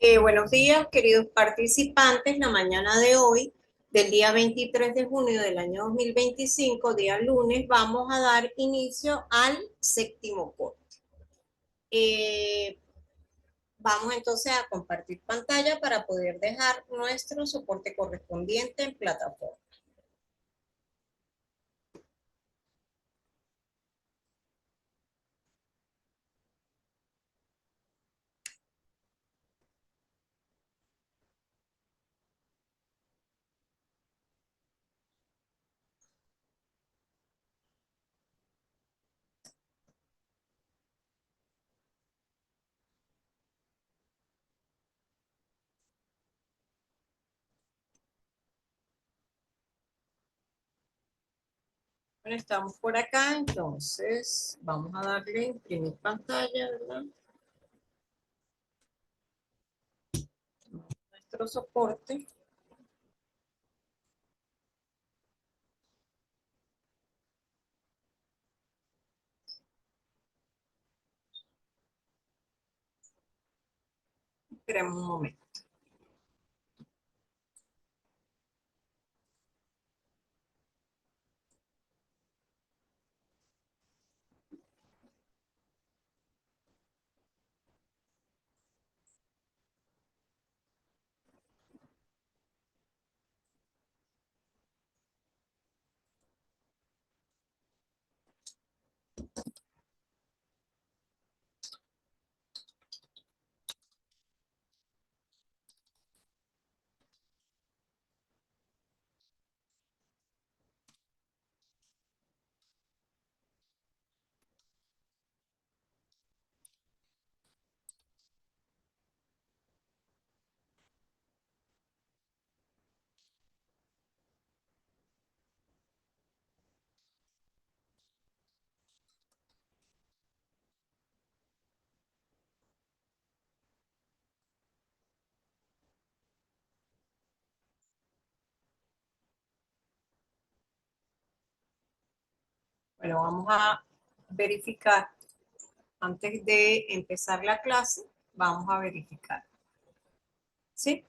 Buenos días, queridos participantes. La mañana de hoy, del día 23 de junio del año 2025, día lunes, vamos a dar inicio al séptimo corte. Eh, Vamos entonces a compartir pantalla para poder dejar nuestro soporte correspondiente en plataforma. Bueno, estamos por acá, entonces vamos a darle imprimir pantalla, ¿verdad? Nuestro soporte. Esperemos un momento. Bueno, vamos a verificar. Antes de empezar la clase, vamos a verificar, ¿sí?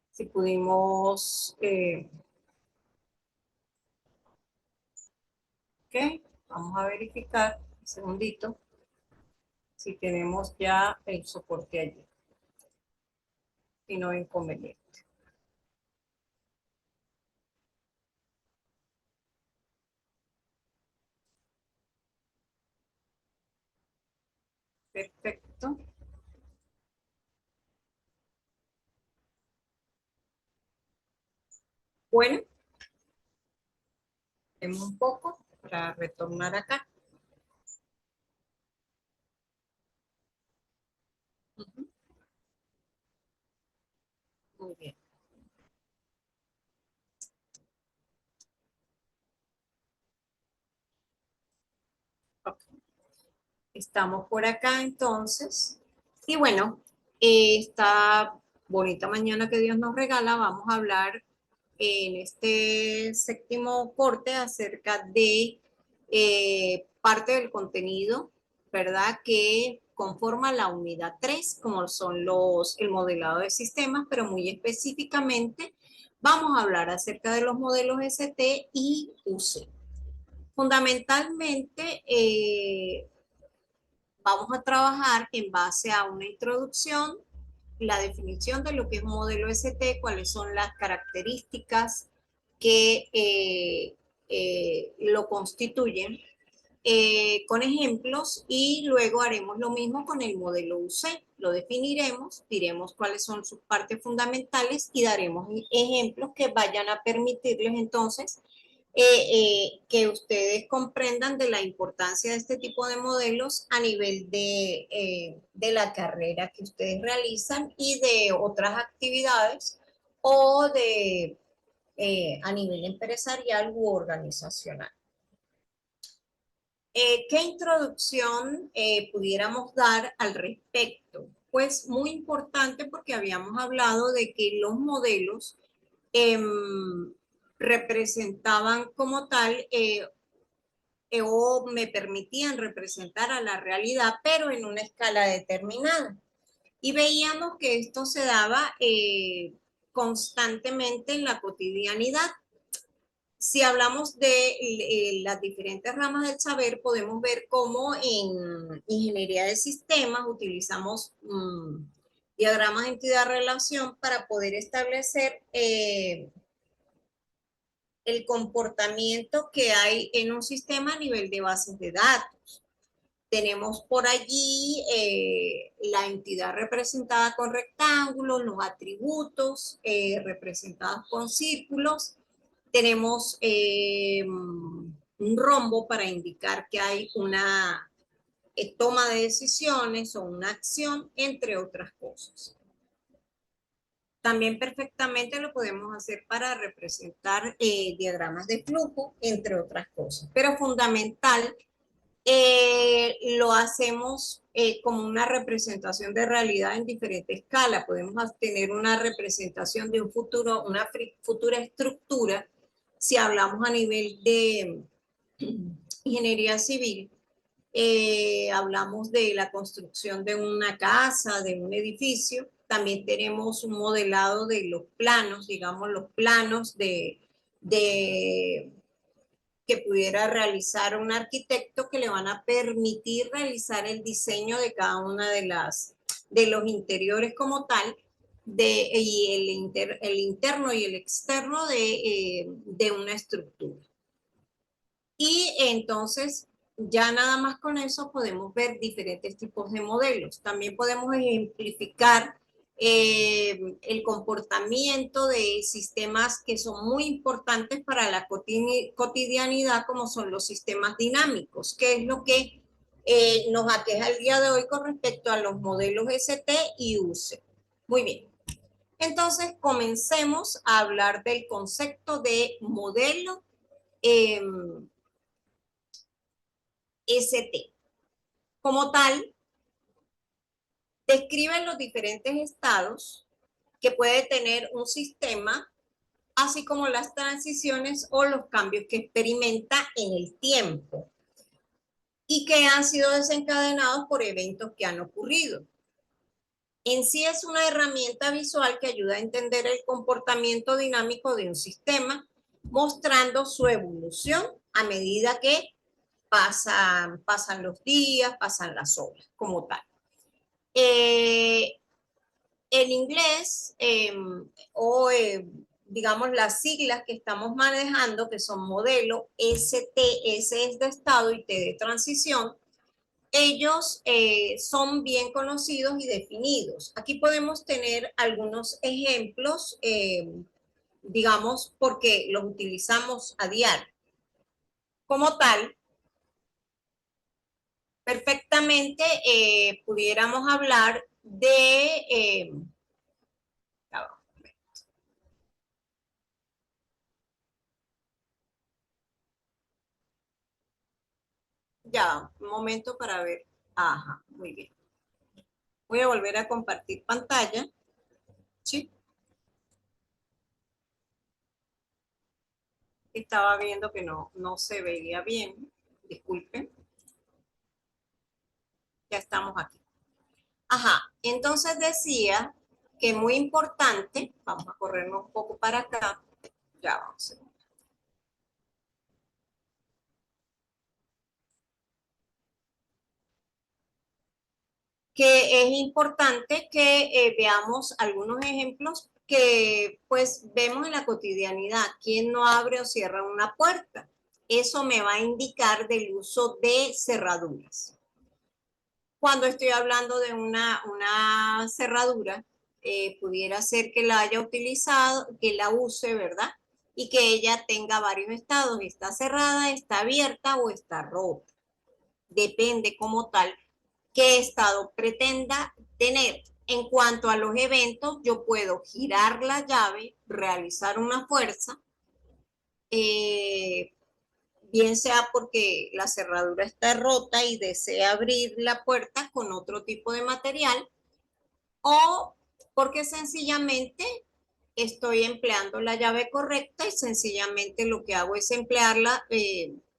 Si pudimos, ok, vamos a verificar, un segundito, si tenemos ya el soporte allí, y no hay inconveniente. Perfecto. Bueno, tenemos un poco para retornar acá. Ujú. Muy bien. Ok. Estamos por acá entonces. Y bueno, esta bonita mañana que Dios nos regala, vamos a hablar en este séptimo corte acerca de parte del contenido, ¿verdad? Que conforma la unidad 3 como son el modelado de sistemas, pero muy específicamente vamos a hablar acerca de los modelos ST y UC. Fundamentalmente, vamos a trabajar en base a una introducción, la definición de lo que es un modelo ST, cuáles son las características que lo constituyen, con ejemplos, y luego haremos lo mismo con el modelo UC. Lo definiremos, diremos cuáles son sus partes fundamentales y daremos ejemplos que vayan a permitirles entonces que ustedes comprendan de la importancia de este tipo de modelos a nivel de la carrera que ustedes realizan y de otras actividades o de a nivel empresarial u organizacional. ¿Qué introducción pudiéramos dar al respecto? Pues muy importante porque habíamos hablado de que los modelos eh, representaban como tal o me permitían representar a la realidad, pero en una escala determinada. Y veíamos que esto se daba constantemente en la cotidianidad. Si hablamos de las diferentes ramas del saber, podemos ver cómo en ingeniería de sistemas utilizamos diagramas de entidad-relación para poder establecer el comportamiento que hay en un sistema a nivel de bases de datos. Tenemos por allí la entidad representada con rectángulos, los atributos representados con círculos. Tenemos un rombo para indicar que hay una toma de decisiones o una acción, entre otras cosas. También perfectamente lo podemos hacer para representar diagramas de flujo, entre otras cosas. Pero fundamental, lo hacemos como una representación de realidad en diferente escala. Podemos tener una representación de un futuro, una futura estructura, si hablamos a nivel de ingeniería civil. Hablamos de la construcción de una casa, de un edificio. También tenemos un modelado de los planos, digamos, los planos de que pudiera realizar un arquitecto, que le van a permitir realizar el diseño de cada una de los interiores como tal, y el interno y el externo de una estructura. Y entonces ya nada más con eso podemos ver diferentes tipos de modelos. También podemos ejemplificar el comportamiento de sistemas que son muy importantes para la cotidianidad, como son los sistemas dinámicos, que es lo que nos aqueja el día de hoy con respecto a los modelos ST y UC. Muy bien. Entonces, comencemos a hablar del concepto de modelo ST. Como tal, describe los diferentes estados que puede tener un sistema, así como las transiciones o los cambios que experimenta en el tiempo y que han sido desencadenados por eventos que han ocurrido. En sí es una herramienta visual que ayuda a entender el comportamiento dinámico de un sistema, mostrando su evolución a medida que pasan los días, pasan las horas, como tal. En inglés, digamos las siglas que estamos manejando, que son modelo ST, S es de estado y T de transición, ellos son bien conocidos y definidos. Aquí podemos tener algunos ejemplos, digamos, porque los utilizamos a diario. Como tal, perfectamente pudiéramos hablar de... ya, un momento para ver. Ajá, muy bien. Voy a volver a compartir pantalla. Sí, estaba viendo que no se veía bien. Disculpen. Ya estamos aquí. Ajá, entonces decía que muy importante, vamos a corrernos un poco para acá. Ya vamos a ver. Que es importante que veamos algunos ejemplos que pues vemos en la cotidianidad. ¿Quién no abre o cierra una puerta? Eso me va a indicar del uso de cerraduras. Cuando estoy hablando de una cerradura, pudiera ser que la haya utilizado, que la use, ¿verdad? Y que ella tenga varios estados. Está cerrada, está abierta o está rota. Depende como tal qué estado pretenda tener. En cuanto a los eventos, yo puedo girar la llave, realizar una fuerza, eh, bien sea porque la cerradura está rota y desea abrir la puerta con otro tipo de material, o porque sencillamente estoy empleando la llave correcta y sencillamente lo que hago es emplearla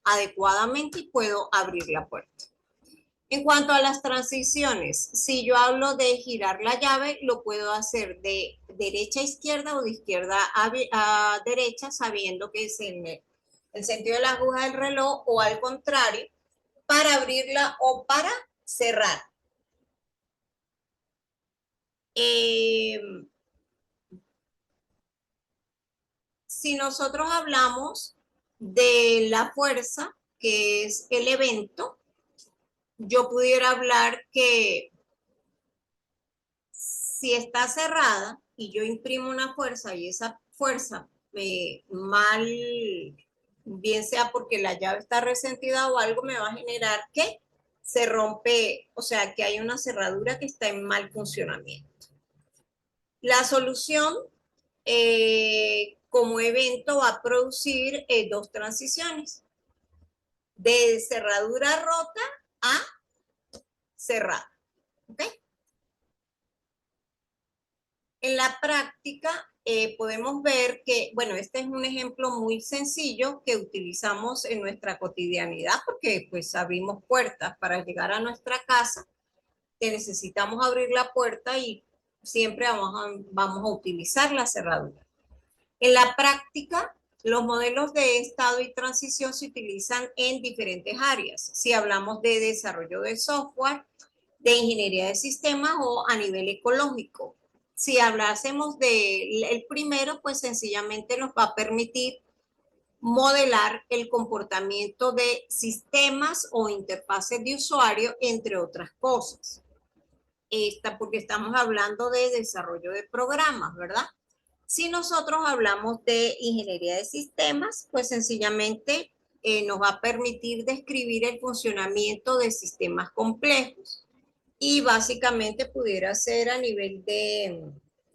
adecuadamente y puedo abrir la puerta. En cuanto a las transiciones, si yo hablo de girar la llave, lo puedo hacer de derecha a izquierda o de izquierda a derecha, sabiendo que es en el sentido de la aguja del reloj o al contrario, para abrirla o para cerrar. Eh, si nosotros hablamos de la fuerza, que es el evento, yo pudiera hablar que si está cerrada y yo imprimo una fuerza y esa fuerza mal, bien sea porque la llave está resentida o algo, me va a generar que se rompe, o sea, que hay una cerradura que está en mal funcionamiento. La solución como evento va a producir dos transiciones, de cerradura rota a cerrada. ¿Okay? En la práctica podemos ver que, bueno, este es un ejemplo muy sencillo que utilizamos en nuestra cotidianidad porque pues abrimos puertas para llegar a nuestra casa, que necesitamos abrir la puerta y siempre vamos a utilizar la cerradura. En la práctica, los modelos de estado y transición se utilizan en diferentes áreas. Si hablamos de desarrollo de software, de ingeniería de sistemas o a nivel ecológico. Si hablásemos del primero, pues sencillamente nos va a permitir modelar el comportamiento de sistemas o interfaces de usuario, entre otras cosas. Porque estamos hablando de desarrollo de programas, ¿verdad? Si nosotros hablamos de ingeniería de sistemas, pues sencillamente nos va a permitir describir el funcionamiento de sistemas complejos y básicamente pudiera ser a nivel de,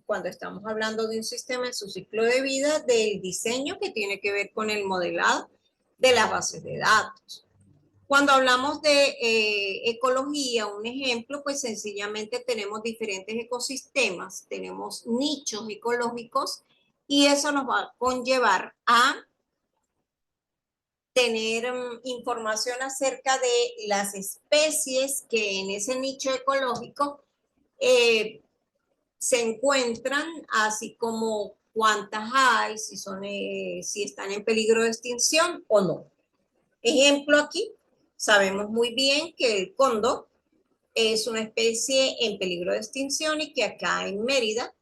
cuando estamos hablando de un sistema en su ciclo de vida, del diseño que tiene que ver con el modelado de las bases de datos. Cuando hablamos de ecología, un ejemplo, pues sencillamente tenemos diferentes ecosistemas, tenemos nichos ecológicos y eso nos va a conllevar a tener información acerca de las especies que en ese nicho ecológico eh, se encuentran, así como cuántas hay, si, si están en peligro de extinción o no. Ejemplo aquí, sabemos muy bien que el cóndor es una especie en peligro de extinción y que acá en Mérida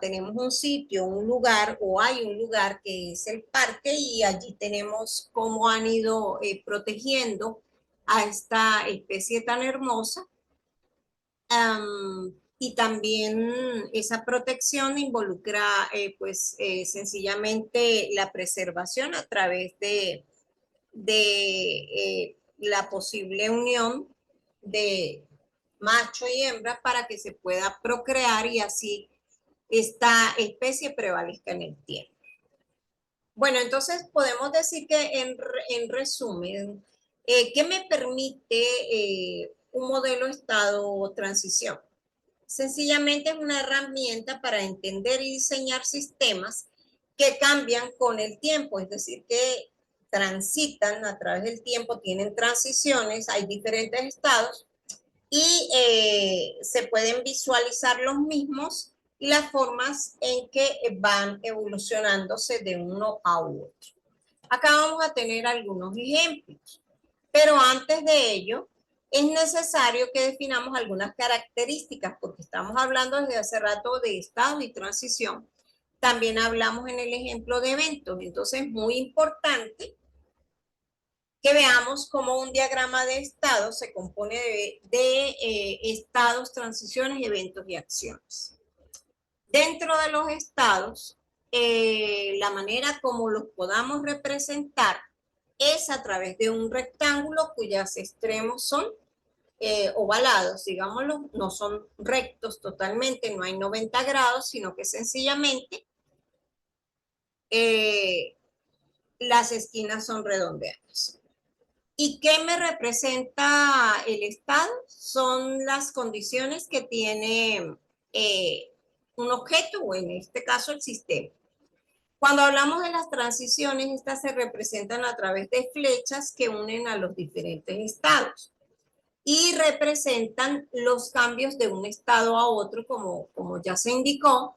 tenemos un sitio, un lugar o hay un lugar que es el parque y allí tenemos cómo han ido protegiendo a esta especie tan hermosa. Y también esa protección involucra sencillamente la preservación a través de la posible unión de macho y hembra para que se pueda procrear y así esta especie prevalezca en el tiempo. Bueno, entonces podemos decir que en resumen, ¿qué me permite un modelo estado o transición? Sencillamente es una herramienta para entender y diseñar sistemas que cambian con el tiempo, es decir, que transitan a través del tiempo, tienen transiciones, hay diferentes estados y se pueden visualizar los mismos y las formas en que van evolucionándose de uno a otro. Acá vamos a tener algunos ejemplos, pero antes de ello es necesario que definamos algunas características, porque estamos hablando desde hace rato de estado y transición. También hablamos en el ejemplo de eventos, entonces es muy importante que veamos cómo un diagrama de estado se compone de estados, transiciones, eventos y acciones. Dentro de los estados, la manera como los podamos representar es a través de un rectángulo cuyos extremos son ovalados, digámoslo, no son rectos totalmente, no hay 90 grados, sino que sencillamente eh, las esquinas son redondeadas. ¿Y qué me representa el estado? Son las condiciones que tiene un objeto, o en este caso el sistema. Cuando hablamos de las transiciones, estas se representan a través de flechas que unen a los diferentes estados. y representan los cambios de un estado a otro, como ya se indicó,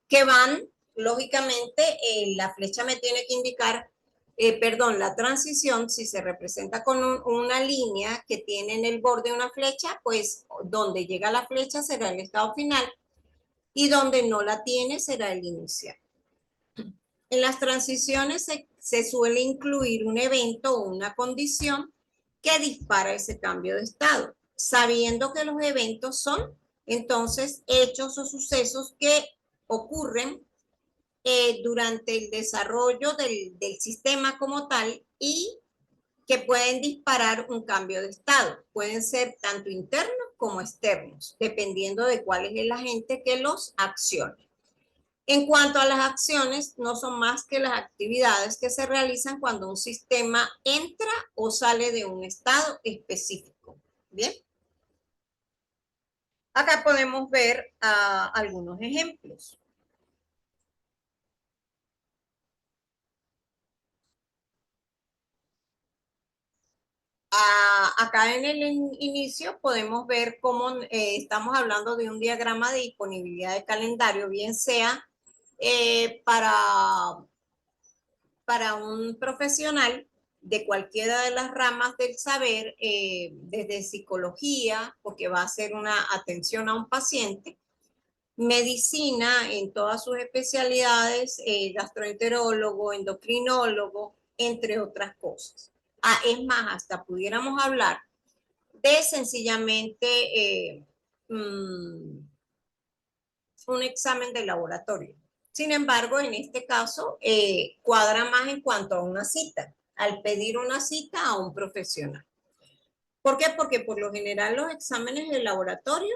que van, lógicamente, la flecha me tiene que indicar, perdón, la transición, si se representa con una línea que tiene en el borde una flecha, pues donde llega la flecha será el estado final y donde no la tiene será el inicial. En las transiciones se suele incluir un evento o una condición que dispara ese cambio de estado, sabiendo que los eventos son entonces hechos o sucesos que ocurren durante el desarrollo del sistema como tal y que pueden disparar un cambio de estado. Pueden ser tanto internos como externos, dependiendo de cuál es el agente que los accione. En cuanto a las acciones, no son más que las actividades que se realizan cuando un sistema entra o sale de un estado específico. Bien. Acá podemos ver algunos ejemplos. Acá en el inicio podemos ver cómo estamos hablando de un diagrama de disponibilidad de calendario, bien sea eh, para, para un profesional de cualquiera de las ramas del saber, desde psicología, porque va a hacer una atención a un paciente, medicina en todas sus especialidades, gastroenterólogo, endocrinólogo, entre otras cosas. Es más, hasta pudiéramos hablar de sencillamente un examen de laboratorio. Sin embargo, en este caso, cuadra más en cuanto a una cita, al pedir una cita a un profesional. ¿Por qué? Porque por lo general los exámenes de laboratorio,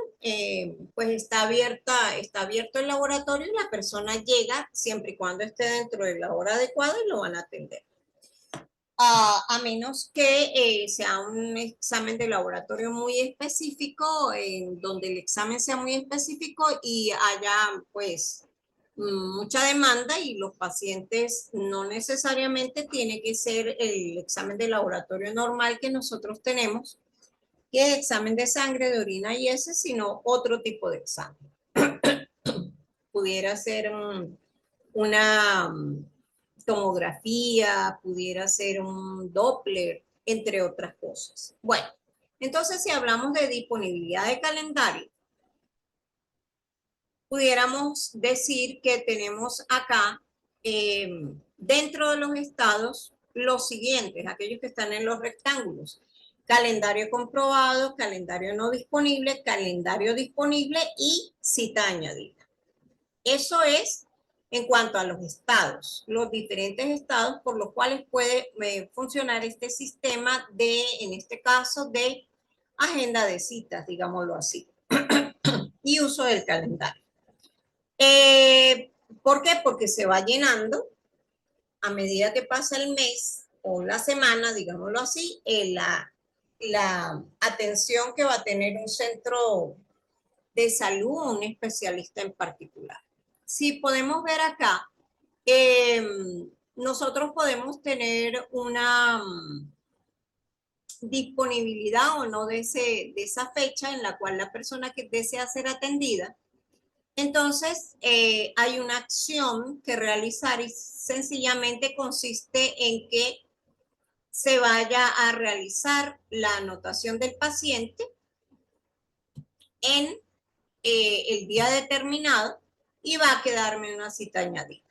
pues está abierto el laboratorio y la persona llega siempre y cuando esté dentro de la hora adecuada y lo van a atender. A menos que sea un examen de laboratorio muy específico, en donde el examen sea muy específico y haya pues mucha demanda y los pacientes no necesariamente tiene que ser el examen de laboratorio normal que nosotros tenemos, que es examen de sangre, de orina y ese, sino otro tipo de examen. Pudiera ser una tomografía, pudiera ser un Doppler, entre otras cosas. Bueno, entonces si hablamos de disponibilidad de calendario, pudiéramos decir que tenemos acá eh, dentro de los estados los siguientes, aquellos que están en los rectángulos: calendario comprobado, calendario no disponible, calendario disponible y cita añadida. Eso es en cuanto a los estados, los diferentes estados por los cuales puede funcionar este sistema de, en este caso, de agenda de citas, digámoslo así, y uso del calendario. ¿Por qué? Porque se va llenando a medida que pasa el mes o la semana, digámoslo así, la atención que va a tener un centro de salud o un especialista en particular. Si podemos ver acá, eh, nosotros podemos tener una disponibilidad o no de esa fecha en la cual la persona que desea ser atendida. Entonces, hay una acción que realizar y sencillamente consiste en que se vaya a realizar la anotación del paciente en el día determinado y va a quedarme una cita añadida.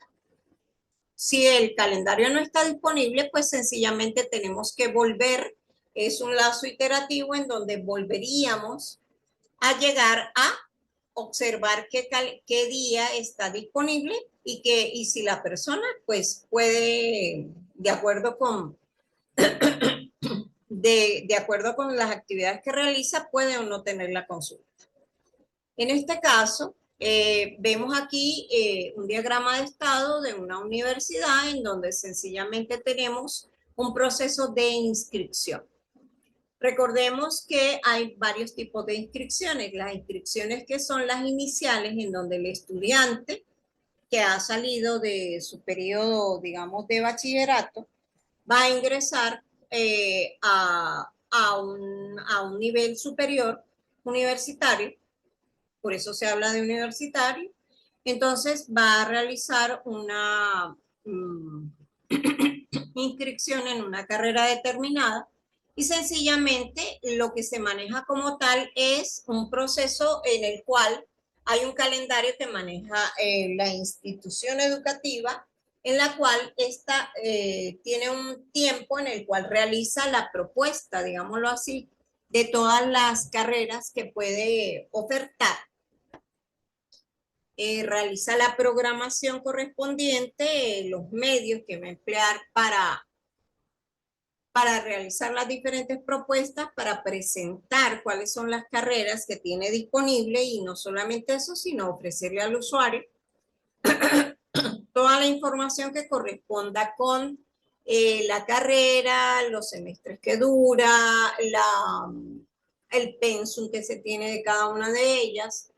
Si el calendario no está disponible, pues sencillamente tenemos que volver. Es un lazo iterativo en donde volveríamos a llegar a observar qué día está disponible y si la persona pues puede, de acuerdo con las actividades que realiza, puede o no tener la consulta. En este caso, vemos aquí un diagrama de estado de una universidad en donde sencillamente tenemos un proceso de inscripción. Recordemos que hay varios tipos de inscripciones. Las inscripciones que son las iniciales, en donde el estudiante que ha salido de su periodo, digamos, de bachillerato, va a ingresar a un nivel superior universitario, por eso se habla de universitario, entonces va a realizar una inscripción en una carrera determinada y sencillamente lo que se maneja como tal es un proceso en el cual hay un calendario que maneja la institución educativa, en la cual esta tiene un tiempo en el cual realiza la propuesta, digámoslo así, de todas las carreras que puede ofertar. Realiza la programación correspondiente, los medios que va a emplear para realizar las diferentes propuestas, para presentar cuáles son las carreras que tiene disponible y no solamente eso, sino ofrecerle al usuario toda la información que corresponda con la carrera, los semestres que dura, el pensum que se tiene de cada una de ellas,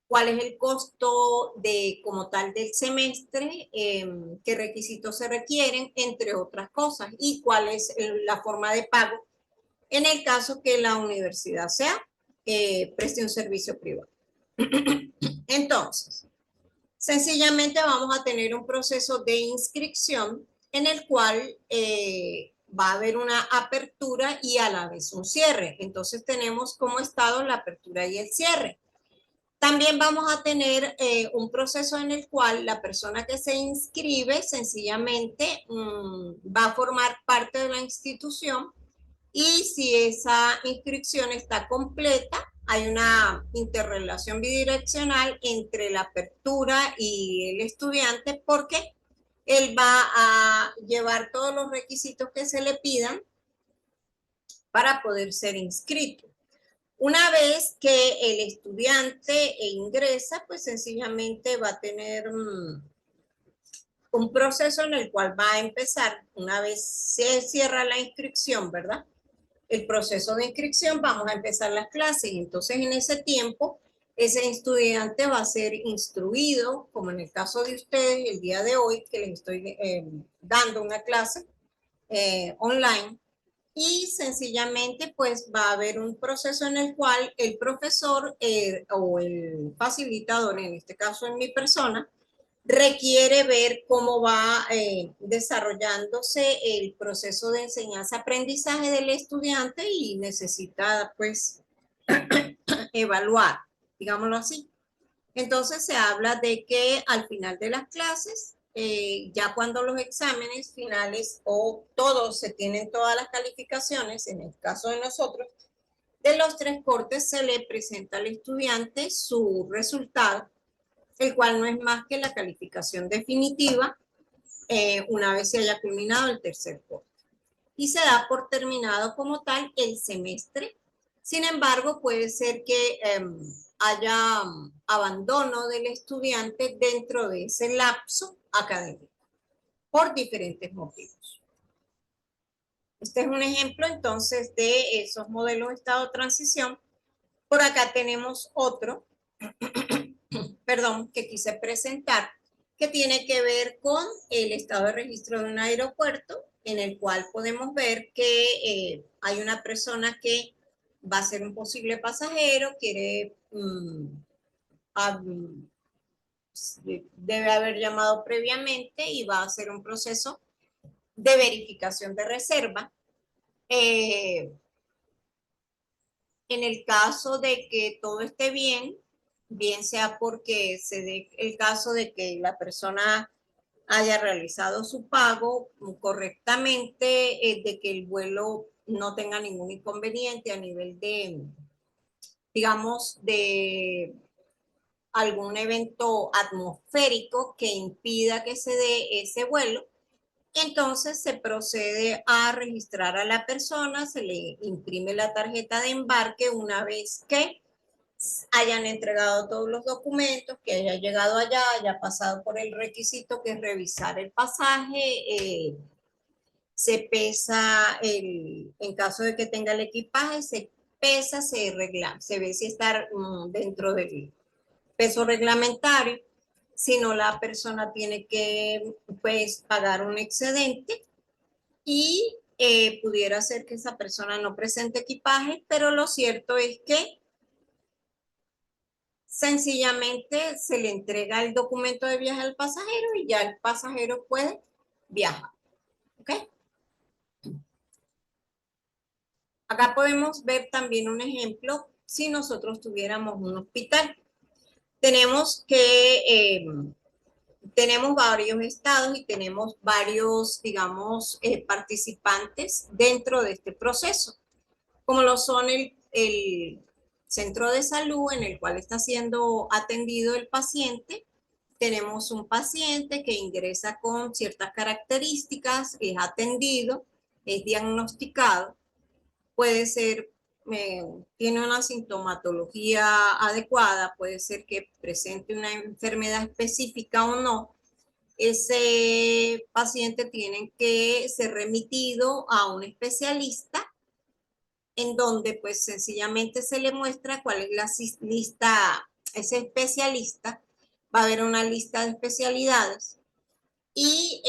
cuál es el costo de, como tal del semestre, qué requisitos se requieren, entre otras cosas, y cuál es la forma de pago en el caso que la universidad sea preste un servicio privado. Entonces, sencillamente vamos a tener un proceso de inscripción en el cual va a haber una apertura y a la vez un cierre. Entonces tenemos como estado la apertura y el cierre. También vamos a tener un proceso en el cual la persona que se inscribe sencillamente va a formar parte de la institución y si esa inscripción está completa, hay una interrelación bidireccional entre la apertura y el estudiante porque él va a llevar todos los requisitos que se le pidan para poder ser inscrito. Una vez que el estudiante ingresa, pues sencillamente va a tener un proceso en el cual va a empezar, una vez se cierra la inscripción, ¿verdad? El proceso de inscripción, vamos a empezar las clases. Entonces, en ese tiempo, ese estudiante va a ser instruido, como en el caso de ustedes, el día de hoy, que les estoy dando una clase online, y sencillamente pues va a haber un proceso en el cual el profesor o el facilitador, en este caso en mi persona, requiere ver cómo va desarrollándose el proceso de enseñanza-aprendizaje del estudiante y necesita pues evaluar, digámoslo así. Entonces se habla de que al final de las clases, ya cuando los exámenes finales o todos se tienen todas las calificaciones, en el caso de nosotros, de los tres cortes se le presenta al estudiante su resultado, el cual no es más que la calificación definitiva una vez se haya culminado el tercer corte. Y se da por terminado como tal el semestre. Sin embargo, puede ser que haya abandono del estudiante dentro de ese lapso académico por diferentes motivos. Este es un ejemplo entonces de esos modelos de estado de transición. Por acá tenemos otro, perdón, que quise presentar, que tiene que ver con el estado de registro de un aeropuerto, en el cual podemos ver que hay una persona que va a ser un posible pasajero, quiere, debe haber llamado previamente y va a hacer un proceso de verificación de reserva. En el caso de que todo esté bien, bien sea porque se dé el caso de que la persona haya realizado su pago correctamente, de que el vuelo no tenga ningún inconveniente a nivel de, digamos, de algún evento atmosférico que impida que se dé ese vuelo. Entonces se procede a registrar a la persona, se le imprime la tarjeta de embarque una vez que hayan entregado todos los documentos, que haya llegado allá, haya pasado por el requisito que es revisar el pasaje, se pesa, en caso de que tenga el equipaje, se pesa, se regla, se ve si está dentro del peso reglamentario, si no la persona tiene que pues pagar un excedente y Pudiera ser que esa persona no presente equipaje, pero lo cierto es que sencillamente se le entrega el documento de viaje al pasajero y ya el pasajero puede viajar. ¿Ok? Acá podemos ver también un ejemplo si nosotros tuviéramos un hospital. Tenemos tenemos varios estados y tenemos varios, digamos, participantes dentro de este proceso, como lo son el centro de salud en el cual está siendo atendido el paciente. Tenemos un paciente que ingresa con ciertas características, es atendido, es diagnosticado, puede ser, tiene una sintomatología adecuada, puede ser que presente una enfermedad específica o no. Ese paciente tiene que ser remitido a un especialista en donde pues sencillamente se le muestra cuál es la lista, ese especialista, va a haber una lista de especialidades y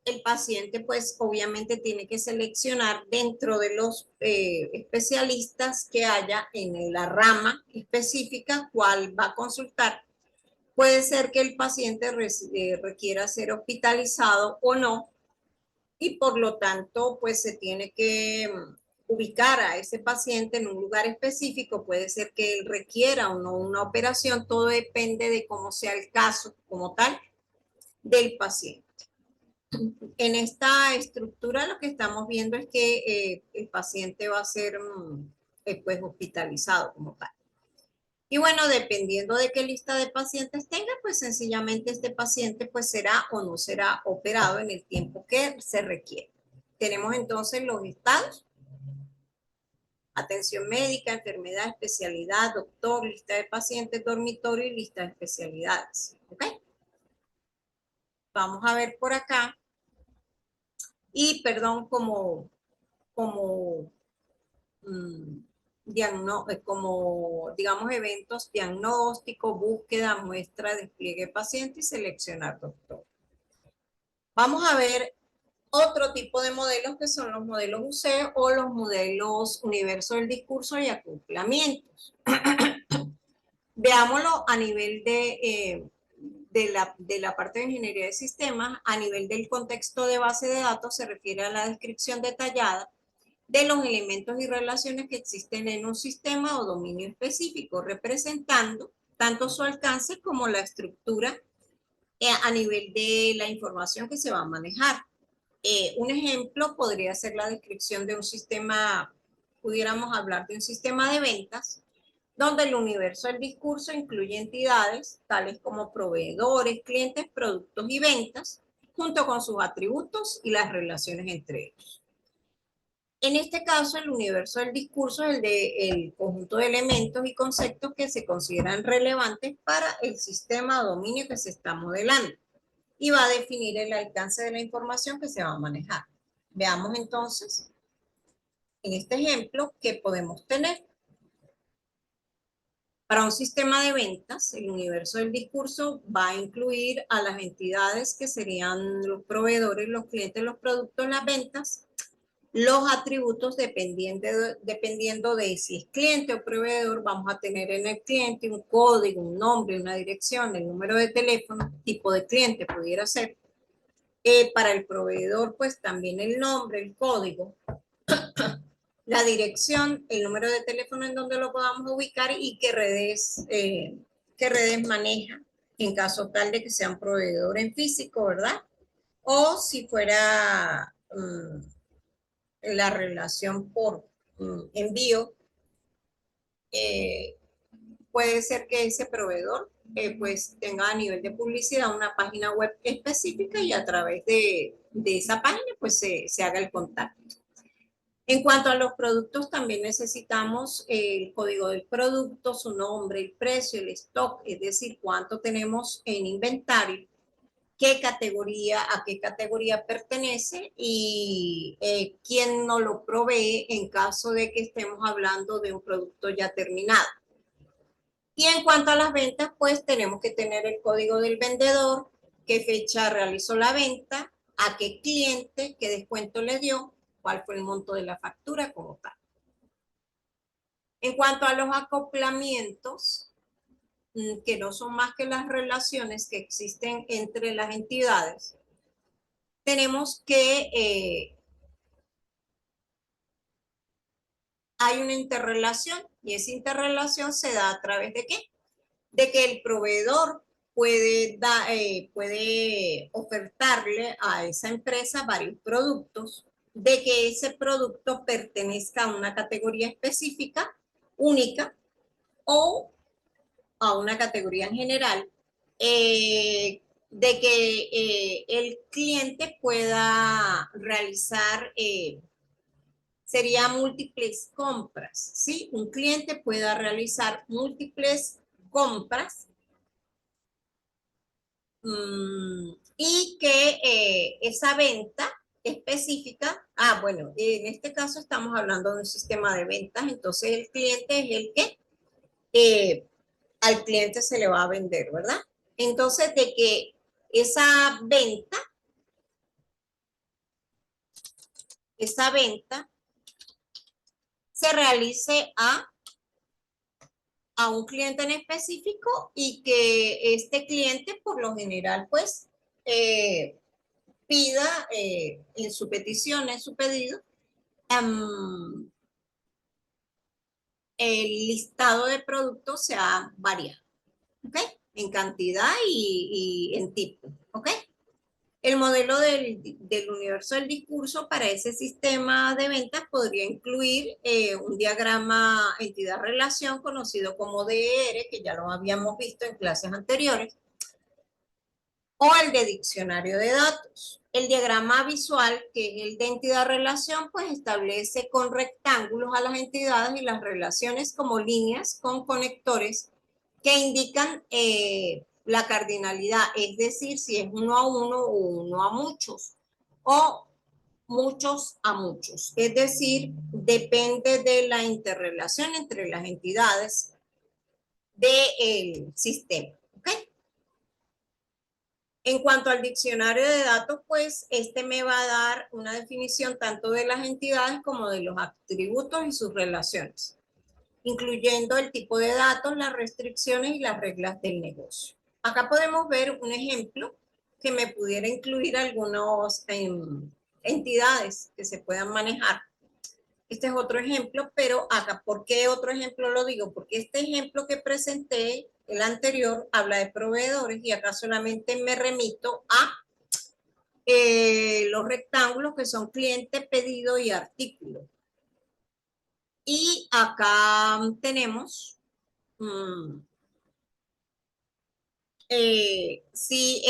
el paciente pues obviamente tiene que seleccionar dentro de los especialistas que haya en la rama específica cuál va a consultar. Puede ser que el paciente requiera ser hospitalizado o no, y por lo tanto, pues se tiene que ubicar a ese paciente en un lugar específico. Puede ser que él requiera o no una operación, todo depende de cómo sea el caso como tal del paciente. En esta estructura lo que estamos viendo es que el paciente va a ser pues hospitalizado como tal. Y bueno, dependiendo de qué lista de pacientes tenga, pues sencillamente este paciente pues será o no será operado en el tiempo que se requiere. Tenemos entonces los estados: atención médica, enfermedad, especialidad, doctor, lista de pacientes, dormitorio y lista de especialidades. ¿Ok? Vamos a ver por acá. Y perdón, como mm, como, digamos, eventos: diagnóstico, búsqueda, muestra, despliegue paciente y seleccionar doctor. Vamos a ver otro tipo de modelos que son los modelos UC o los modelos universo del discurso y acoplamientos. Veámoslo a nivel de la parte de ingeniería de sistemas. A nivel del contexto de base de datos se refiere a la descripción detallada de los elementos y relaciones que existen en un sistema o dominio específico, representando tanto su alcance como la estructura a nivel de la información que se va a manejar. Un ejemplo podría ser la descripción de un sistema, pudiéramos hablar de un sistema de ventas, donde el universo del discurso incluye entidades tales como proveedores, clientes, productos y ventas, junto con sus atributos y las relaciones entre ellos. En este caso, el universo del discurso es el conjunto de elementos y conceptos que se consideran relevantes para el sistema o dominio que se está modelando y va a definir el alcance de la información que se va a manejar. Veamos entonces, en este ejemplo, qué podemos tener. Para un sistema de ventas, el universo del discurso va a incluir a las entidades que serían los proveedores, los clientes, los productos, las ventas, los atributos dependiendo de si es cliente o proveedor. Vamos a tener en el cliente un código, un nombre, una dirección, el número de teléfono, tipo de cliente pudiera ser. Para el proveedor, pues también el nombre, el código, la dirección, el número de teléfono en donde lo podamos ubicar y qué redes maneja en caso tal de que sea un proveedor en físico, ¿verdad? O si fuera la relación por envío, eh, puede ser que ese proveedor pues tenga a nivel de publicidad una página web específica y a través de esa página pues se haga el contacto. En cuanto a los productos, también necesitamos el código del producto, su nombre, el precio, el stock, es decir, cuánto tenemos en inventario, a qué categoría pertenece y quién nos lo provee en caso de que estemos hablando de un producto ya terminado. Y en cuanto a las ventas, pues tenemos que tener el código del vendedor, qué fecha realizó la venta, a qué cliente, qué descuento le dio, cuál fue el monto de la factura como tal. En cuanto a los acoplamientos, que no son más que las relaciones que existen entre las entidades, tenemos que hay una interrelación y esa interrelación se da a través de ¿qué? De que el proveedor puede ofertarle a esa empresa varios productos, de que ese producto pertenezca a una categoría específica, única, o a una categoría en general, de que el cliente pueda realizar, sería múltiples compras, ¿sí? Un cliente pueda realizar múltiples compras y que esa venta específica, bueno, en este caso estamos hablando de un sistema de ventas, entonces el cliente es el que eh, al cliente se le va a vender, ¿verdad? Entonces, de que esa venta se realice a un cliente en específico y que este cliente, por lo general, pues, pida en su petición, en su pedido, el listado de productos sea variado, ¿ok? En cantidad y en tipo, ¿ok? El modelo del universo del discurso para ese sistema de ventas podría incluir un diagrama entidad-relación conocido como DER, que ya lo habíamos visto en clases anteriores, o el de diccionario de datos. El diagrama visual, que es el de entidad-relación, pues establece con rectángulos a las entidades y las relaciones como líneas con conectores que indican la cardinalidad, es decir, si es uno a uno o uno a muchos, o muchos a muchos. Es decir, depende de la interrelación entre las entidades del sistema. ¿Ok? En cuanto al diccionario de datos, pues este me va a dar una definición tanto de las entidades como de los atributos y sus relaciones, incluyendo el tipo de datos, las restricciones y las reglas del negocio. Acá podemos ver un ejemplo que me pudiera incluir algunas entidades que se puedan manejar. Este es otro ejemplo, pero acá, ¿por qué otro ejemplo lo digo? Porque este ejemplo que presenté, el anterior, habla de proveedores y acá solamente me remito a los rectángulos que son cliente, pedido y artículo. Y acá tenemos, si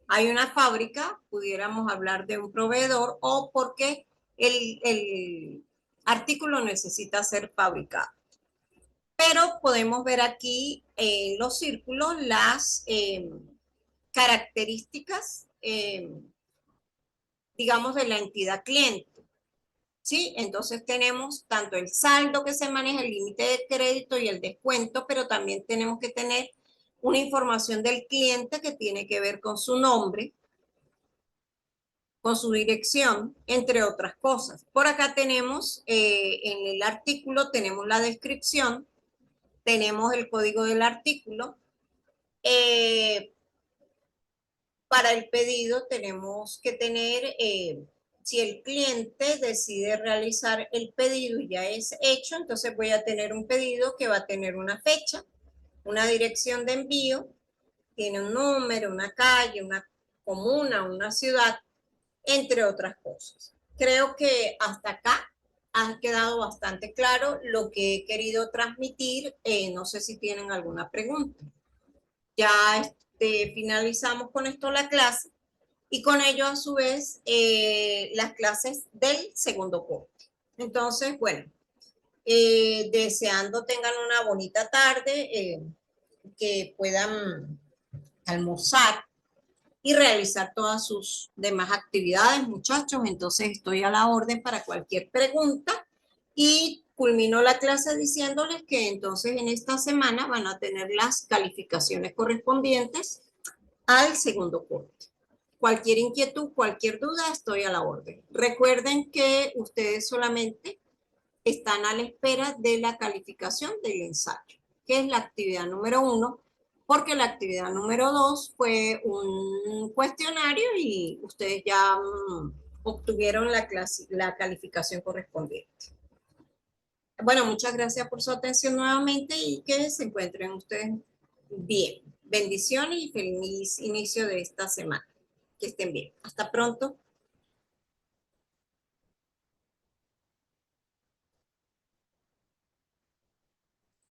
hay una fábrica, pudiéramos hablar de un proveedor o porque el artículo necesita ser fabricado. Pero podemos ver aquí en los círculos las características, digamos, de la entidad cliente. ¿Sí? Entonces tenemos tanto el saldo que se maneja, el límite de crédito y el descuento, pero también tenemos que tener una información del cliente que tiene que ver con su nombre, con su dirección, entre otras cosas. Por acá tenemos, en el artículo, tenemos la descripción, tenemos el código del artículo. Para el pedido tenemos que tener, si el cliente decide realizar el pedido y ya es hecho, entonces voy a tener un pedido que va a tener una fecha, una dirección de envío, tiene un número, una calle, una comuna, una ciudad, entre otras cosas. Creo que hasta acá ha quedado bastante claro lo que he querido transmitir. No sé si tienen alguna pregunta. Ya finalizamos con esto la clase y con ello a su vez las clases del segundo corte. Entonces, bueno, deseando tengan una bonita tarde, que puedan almorzar y realizar todas sus demás actividades, muchachos. Entonces estoy a la orden para cualquier pregunta y culmino la clase diciéndoles que entonces en esta semana van a tener las calificaciones correspondientes al segundo corte. Cualquier inquietud, cualquier duda, estoy a la orden. Recuerden que ustedes solamente están a la espera de la calificación del ensayo, que es la actividad número 1, porque la actividad número 2 fue un cuestionario y ustedes ya obtuvieron la calificación correspondiente. Bueno, muchas gracias por su atención nuevamente y que se encuentren ustedes bien. Bendiciones y feliz inicio de esta semana. Que estén bien. Hasta pronto.